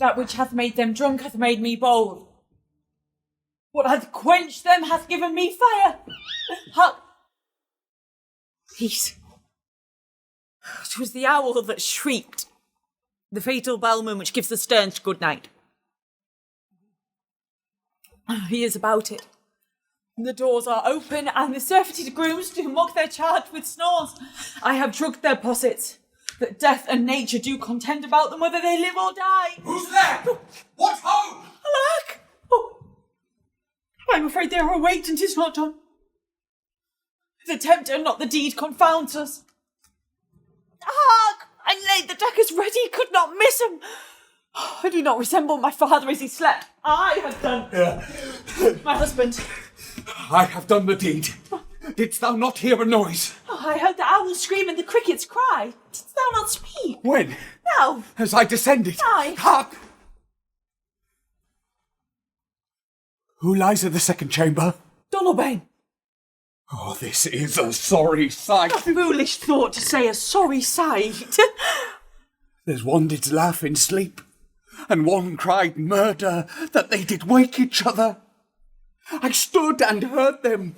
That which hath made them drunk hath made me bold. What hath quenched them hath given me fire. Hark! Peace. 'Twas the owl that shrieked, the fatal bellman which gives the sterns good night. He is about it. The doors are open, and the surfeited grooms do mock their charge with snores. I have drugged their possets, that death and nature do contend about them whether they live or die. Who's there? What ho? Alack! Oh, I'm afraid they are awaked, and 'tis not done. The tempter, not the deed, confounds us. Hark! I laid the daggers ready, could not miss him. I do not resemble my father as he slept. I have done. My husband. I have done the deed. Didst thou not hear a noise? I heard the owl scream and the crickets cry. Didst thou not speak? When? Now. As I descended. Aye. Hark! Who lies in the second chamber? Donalbain. Oh, this is a sorry sight. A foolish thought to say a sorry sight. There's one did laugh in sleep, and one cried murder, that they did wake each other. I stood and heard them,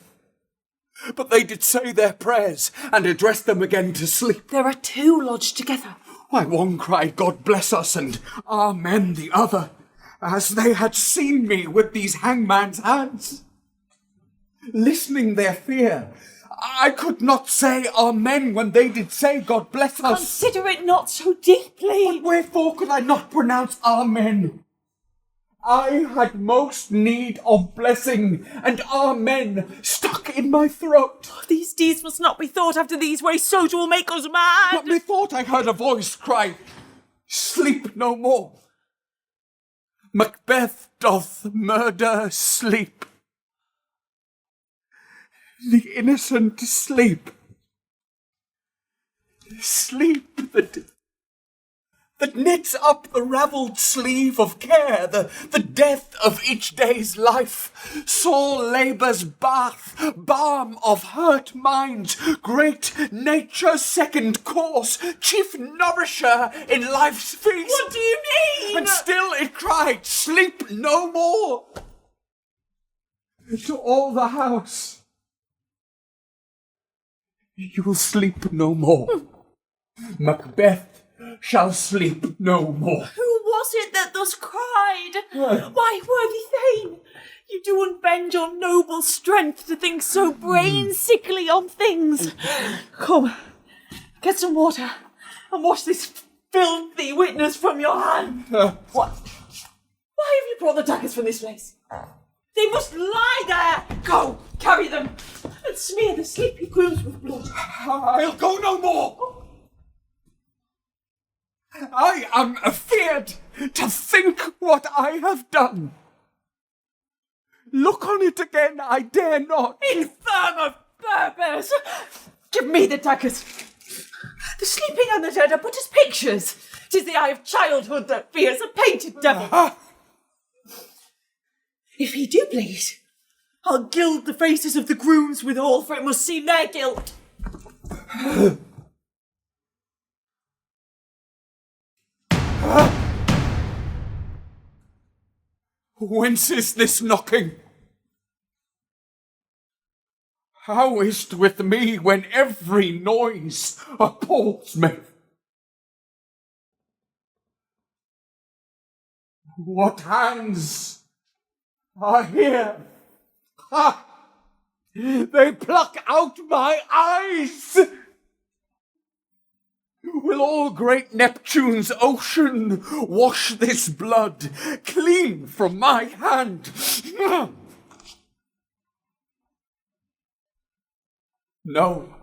but they did say their prayers, and address them again to sleep. There are two lodged together. Why, one cried, God bless us, and Amen the other, as they had seen me with these hangman's hands. Listening their fear, I could not say Amen when they did say God bless us. Consider it not so deeply. But wherefore could I not pronounce Amen? I had most need of blessing, and Amen stuck in my throat. These deeds must not be thought after these ways, so 'twill make us mad. But methought I heard a voice cry, Sleep no more. Macbeth doth murder sleep. The innocent sleep. Sleep that knits up the ravelled sleeve of care, the death of each day's life, sore labour's bath, balm of hurt minds, great nature's second course, chief nourisher in life's feast. What do you mean? And still it cried, Sleep no more. To all the house, you will sleep no more. Macbeth shall sleep no more. Who was it that thus cried? Why, worthy Thane, you do unbend your noble strength to think so brain-sickly on things. Come, get some water and wash this filthy witness from your hand. What? Why have you brought the daggers from this place? They must lie there. Go, carry them, and smear the sleepy grooms with blood. I'll go no more. I am afeard to think what I have done. Look on it again, I dare not. Infernal berbers! Give me the daggers. The sleeping and the dead are but as pictures. 'Tis the eye of childhood that fears a painted devil. If he do please, I'll gild the faces of the grooms withal, for it must seem their guilt. Whence is this knocking? How is't with me when every noise appalls me? What hands are here? Ha! They pluck out my eyes! Will all great Neptune's ocean wash this blood clean from my hand? No.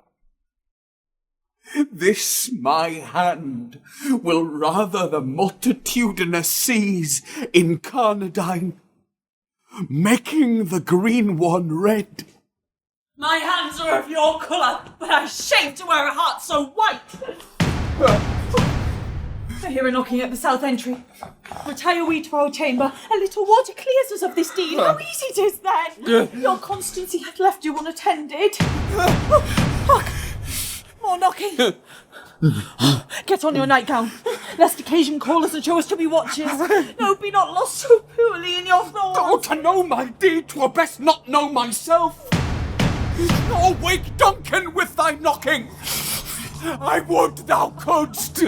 This my hand will rather the multitudinous seas incarnadine, making the green one red. My hands are of your colour, but I'm ashamed to wear a heart so white. I hear a knocking at the south entry. Retire we to our chamber. A little water clears us of this deed. How easy it is then! Your constancy hath left you unattended. Hark! more knocking. Get on your nightgown, lest occasion call us and show us to be watchers. No, be not lost so poorly in your thoughts. Oh, to know my deed, 'twere best not know myself. Oh, wake Duncan with thy knocking. I would thou couldst.